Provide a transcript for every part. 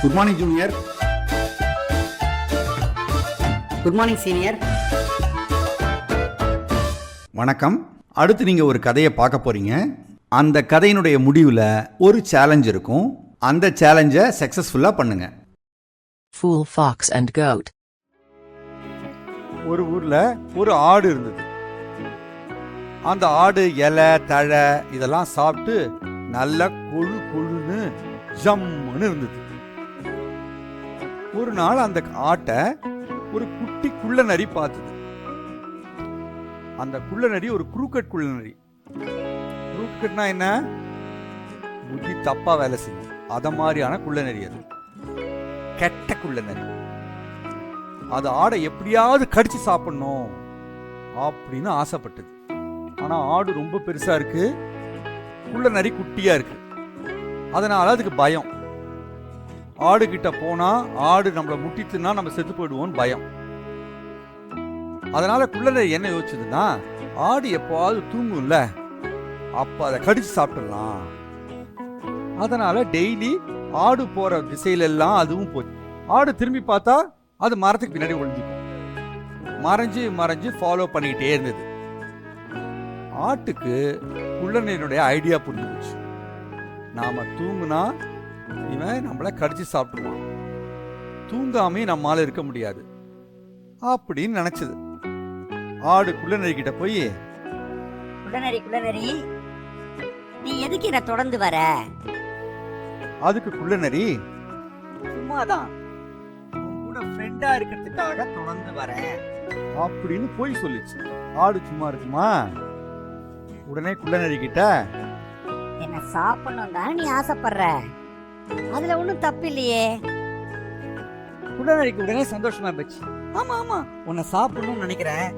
Good morning junior. Good morning senior. வணக்கம். அடுத்து நீங்கள் ஒரு கதையை பார்க்க போகிறீங்க. அந்த கதையினுடைய முடிவில் ஒரு சேலஞ்ச் இருக்கும். அந்த சேலஞ்சை சக்ஸஸ்ஃபுல்லாக பண்ணுங்க. Fool, Fox and Goat. ஒரு ஊரில் ஒரு ஆடு இருந்தது. அந்த ஆடு இலை தழை இதெல்லாம் சாப்பிட்டு நல்லா கொழு கொழுன்னு ஜம்முன்னு இருந்தது. ஒரு நாள் அந்த ஆட்டை ஒரு குட்டி குள்ள நரி பார்த்தது. அந்த குள்ள நரி ஒரு குரூக்கட் குள்ள நரி. குரூக்கட்னா என்ன? புத்தி தப்பா வேலை செய்யும். அத மாதிரியான குள்ள நரி. அது கெட்ட குள்ள நரி. அது ஆடை எப்படியாவது கடிச்சு சாப்பிடணும் அப்படின்னு ஆசைப்பட்டது. ஆனா ஆடு ரொம்ப பெருசா இருக்கு, குள்ள நரி குட்டியா இருக்கு. அதனால அதுக்கு பயம். ஆடு கிட்ட போனா ஆடு நம்மளை முட்டித்துனா நம்ம செத்து போயிடுவோம்னு பயம். அதனால குள்ள நரி என்ன யோசிச்சதுன்னா, ஆடு எப்போவாது தூங்கும்ல, அப்ப அதை கடிச்சு சாப்பிடலாம். அதனால டெய்லி ஆடு போற திசையில எல்லாம் அதுவும் போச்சு. ஆடு திரும்பி பார்த்தா அது மரத்துக்கு பின்னாடி ஒளிஞ்சுக்கும். மறைஞ்சு மறைஞ்சு ஃபாலோ பண்ணிக்கிட்டே இருந்தது. ஆட்டுக்கு குள்ளநரியினுடைய ஐடியா புரிஞ்சு போச்சு. நாம தூங்குனா இவன் நம்மளை கடிச்சு சாப்பிடுவான், தூங்காமே நம்மால இருக்க முடியாது அப்படின்னு நினைச்சது. ஆடு குள்ளநரி கிட்ட போய், குள்ளநரி நீ எதுக்கு என்ன தொடர்ந்து வர? அதுக்கு குள்ளநரி, சும்மாதான் உன் கூட ஃப்ரெண்டா இருக்கிறதுக்காக தொடர்ந்து வரேன் அப்படின்னு போய் சொல்லிச்சு. ஆடு சும்மா இருக்குமா? உடனே குள்ளநரி கிட்ட, என்ன சாப்பிடணும் தான் நீ ஆசைப்படுற, அதுல ஒண்ணும் தப்பு இல்லையே. குள்ளநரிக்கு உடனே சந்தோஷமா போச்சு. ஆமா ஆமா, உன்னை சாப்பிடணும்னு நினைக்கிறேன்.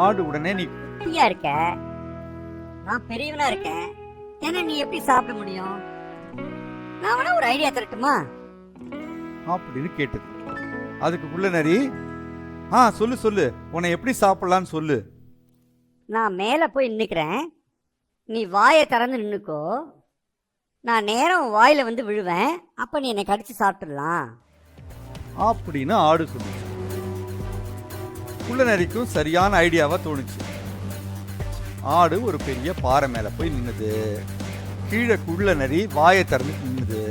ஆடு உடனே, நீ குட்டியா இருக்க, நான் பெரியவனா இருக்கேன், என்ன நீ எப்படி சாப்பிட முடியும்? நான் வேணா ஒரு ஐடியா தரட்டுமா அப்படின்னு கேட்டது. அதுக்கு குள்ளநரி, சொல்லு சொல்லு, உன்னை எப்படி சாப்பிடலான்னு சொல்லு. நான் மேல போய் நின்னுக்கிறேன், நீ வாயை திறந்து நின்னுக்கோ, நான் நேரம் வாயில வந்து விழுவேன், அப்ப நீ என்னை கடிச்சு சாப்பிட்டுடலாம் அப்படின்னு ஆடு சொல்லுச்சு. குள்ளநரிக்கும் சரியான ஐடியாவா தோணுச்சு. ஆடு ஒரு பெரிய பாறை மேல போய் நின்னுது. கீழே குள்ளநரி வாயை திறந்து நின்னுது.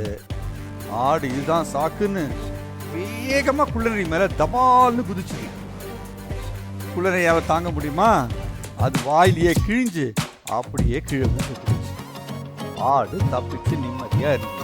ஆடு இதுதான் சாக்குன்னு வேகமா குள்ளநரி மேல தபால்னு குதிச்சுது. குள்ளநரியாவை தாங்க முடியுமா? அது வாயிலேயே கிழிஞ்சு அப்படியே கீழே விழுந்துச்சு. ஆடு தப்பிச்சு நிம்மதியா இருக்கு.